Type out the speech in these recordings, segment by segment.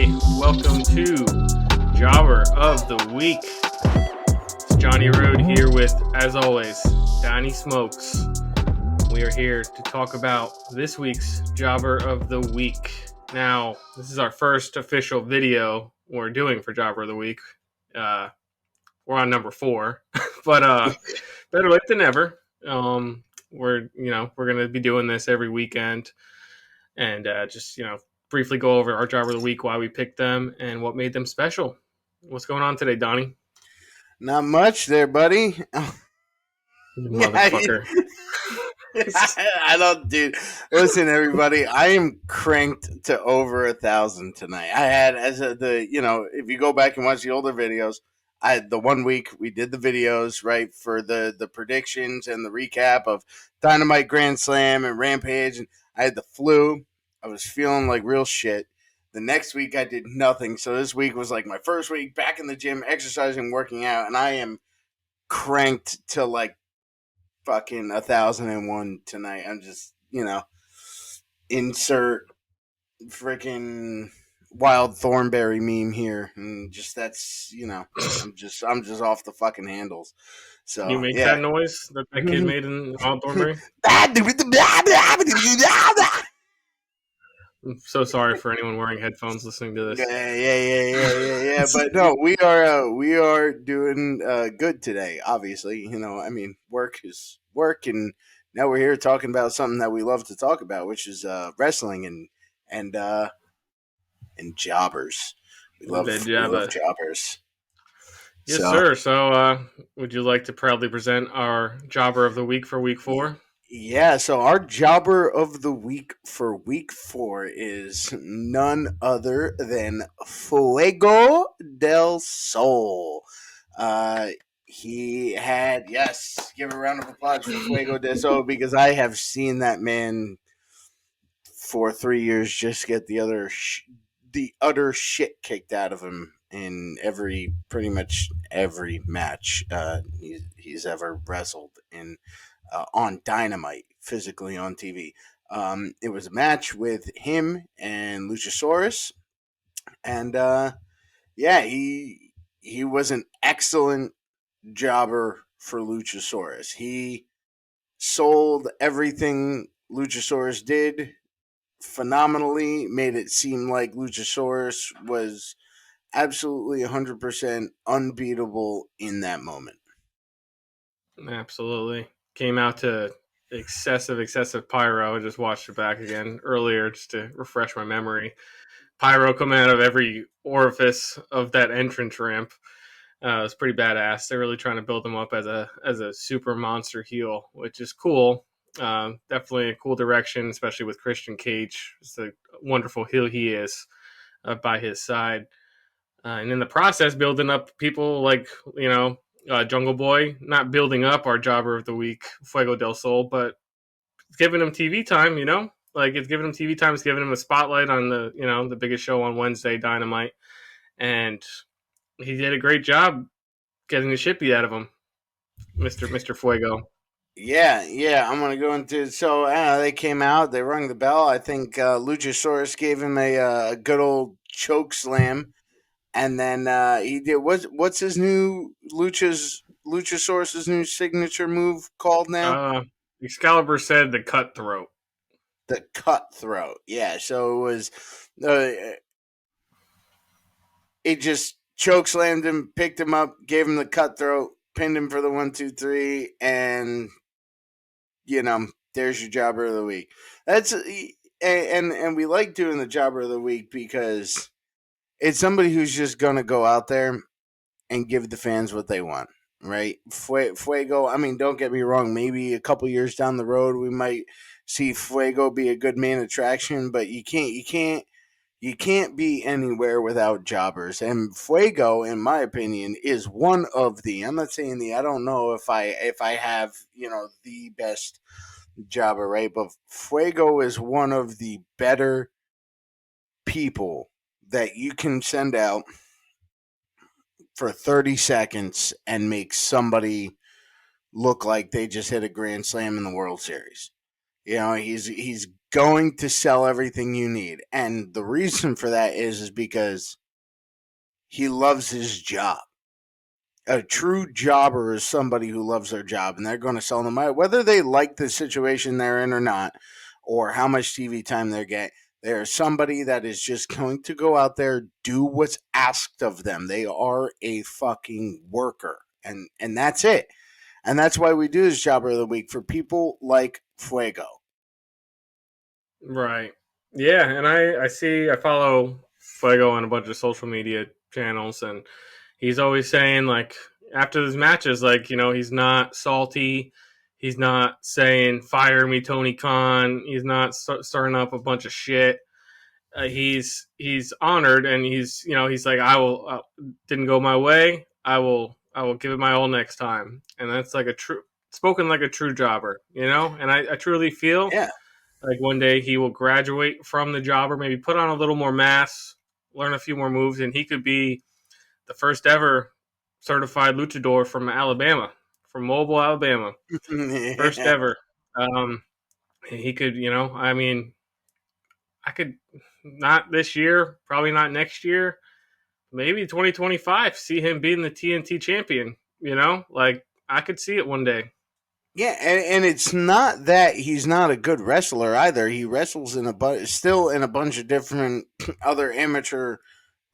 Hey, welcome to Jobber of the Week. It's Johnny Road here with, as always, Donny Smokes. We are here to talk about this week's Jobber of the Week. Now, this is our first official video we're doing for Jobber of the Week. We're on number 4, but better late than never. We're gonna be doing this every weekend, and just briefly go over our Jobber of the Week, why we picked them, and what made them special. What's going on today, Donnie? Not much there, buddy. You Yeah, motherfucker. I don't, dude. Listen, everybody, I am cranked to over 1,000 tonight. I had if you go back and watch the older videos, the 1 week we did the videos right for the predictions and the recap of Dynamite, Grand Slam, and Rampage, and I had the flu. I was feeling like real shit. The next week I did nothing, so this week was like my first week back in the gym, exercising, working out, and I am cranked to like fucking 1,001 tonight. I'm just, insert freaking wild Thornberry meme here, and just I'm just off the fucking handles. You So make yeah. that noise that kid made in Wild Thornberry? I'm so sorry for anyone wearing headphones listening to this. Yeah. But no, we are doing good today. Obviously, work is work, and now we're here talking about something that we love to talk about, which is wrestling and jobbers. We Bed love Jabba. jobbers. Yes, So sir. So, would you like to proudly present our Jobber of the Week for Week 4? yeah, so our jobber of the week for week 4 is none other than Fuego del Sol. Uh, he had, yes, give a round of applause for Fuego del Sol, because I have seen that man for 3 years just get the utter shit kicked out of him in pretty much every match he's ever wrestled in, on Dynamite, physically on TV. It was a match with him and Luchasaurus, and yeah, he was an excellent jobber for Luchasaurus. He sold everything Luchasaurus did phenomenally, made it seem like Luchasaurus was absolutely 100% unbeatable in that moment. Absolutely. Came out to excessive pyro. I just watched it back again earlier just to refresh my memory. Pyro coming out of every orifice of that entrance ramp. It's pretty badass. They're really trying to build him up as a super monster heel, which is cool. Definitely a cool direction, especially with Christian Cage. It's a wonderful heel he is by his side. And in the process, building up people like, Jungle Boy, not building up our Jobber of the Week, Fuego del Sol, but giving him TV time, Like, it's giving him TV time, it's giving him a spotlight on the biggest show on Wednesday, Dynamite. And he did a great job getting the shit beat out of him, Mr. Fuego. Yeah, I'm gonna go into. So they came out, they rung the bell. I think Luchasaurus gave him a good old choke slam, and then he did what's his new Luchasaurus's new signature move called now? Excalibur said the cutthroat. The cutthroat. Yeah, so it was. Uh, it just choke slammed him, picked him up, gave him the cutthroat, pinned him for the 1, 2, 3, and there's your jobber of the week. That's and we like doing the jobber of the week because it's somebody who's just gonna go out there and give the fans what they want, right? Fuego. I mean, don't get me wrong. Maybe a couple years down the road, we might see Fuego be a good main attraction, but you can't be anywhere without jobbers. And Fuego, in my opinion, is one of the. I'm not saying the. I don't know if I have the best jobber, right? But Fuego is one of the better people that you can send out for 30 seconds and make somebody look like they just hit a grand slam in the World Series. He's going to sell everything you need. And the reason for that is because he loves his job. A true jobber is somebody who loves their job, and they're going to sell them out, whether they like the situation they're in or not, or how much TV time they get. They're somebody that is just going to go out there, do what's asked of them. They are a fucking worker, and that's it. And that's why we do this Jobber of the Week for people like Fuego. Right. Yeah, and I follow Fuego on a bunch of social media channels, and he's always saying, like, after his matches, like, he's not salty. He's not saying fire me, Tony Khan. He's not starting up a bunch of shit. He's honored, and he's like, I will didn't go my way. I will give it my all next time, and that's like a true spoken like a true jobber, And I truly feel Yeah. like one day he will graduate from the jobber, maybe put on a little more mass, learn a few more moves, and he could be the first ever certified luchador from Alabama, from Mobile, Alabama. First Yeah. ever. He could, I mean, I could not this year, probably not next year, maybe 2025, see him being the TNT champion, Like, I could see it one day. Yeah, and it's not that he's not a good wrestler either. He wrestles still in a bunch of different other amateur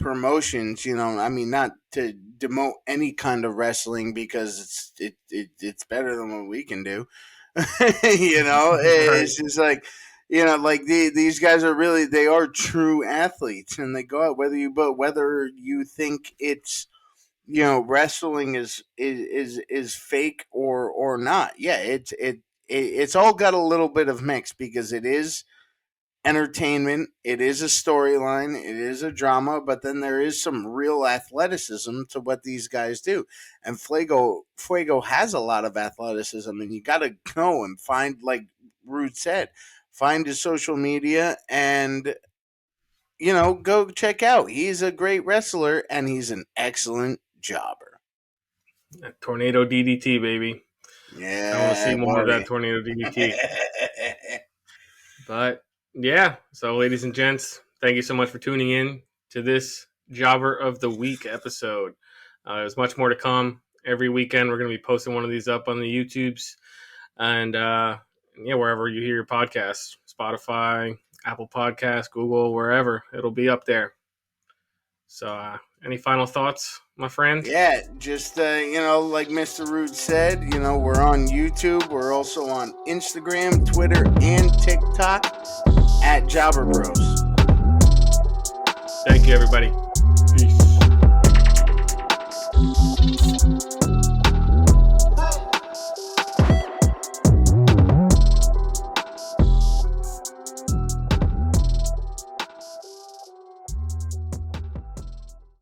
promotions. I mean, not to demote any kind of wrestling because it's better than what we can do. Right. It's just like like these guys are really they are true athletes, and they go out whether you think it's wrestling is fake or not. Yeah, it's all got a little bit of mix because it is entertainment, it is a storyline, it is a drama, but then there is some real athleticism to what these guys do. And Fuego has a lot of athleticism, and you got to go and find, like Rude said, find his social media and go check out. He's a great wrestler and he's an excellent jobber. That tornado DDT, baby. I want to see Yeah, more of that buddy. tornado DDT. But yeah, so ladies and gents, thank you so much for tuning in to this Jobber of the Week episode. There's much more to come. Every weekend, we're going to be posting one of these up on the YouTubes and yeah, wherever you hear your podcasts, Spotify, Apple Podcasts, Google, wherever, it'll be up there. So, any final thoughts, my friend? Yeah, just like Mr. Rude said, we're on YouTube. We're also on Instagram, Twitter, and TikTok at Jobber Bros. Thank you, everybody. Peace.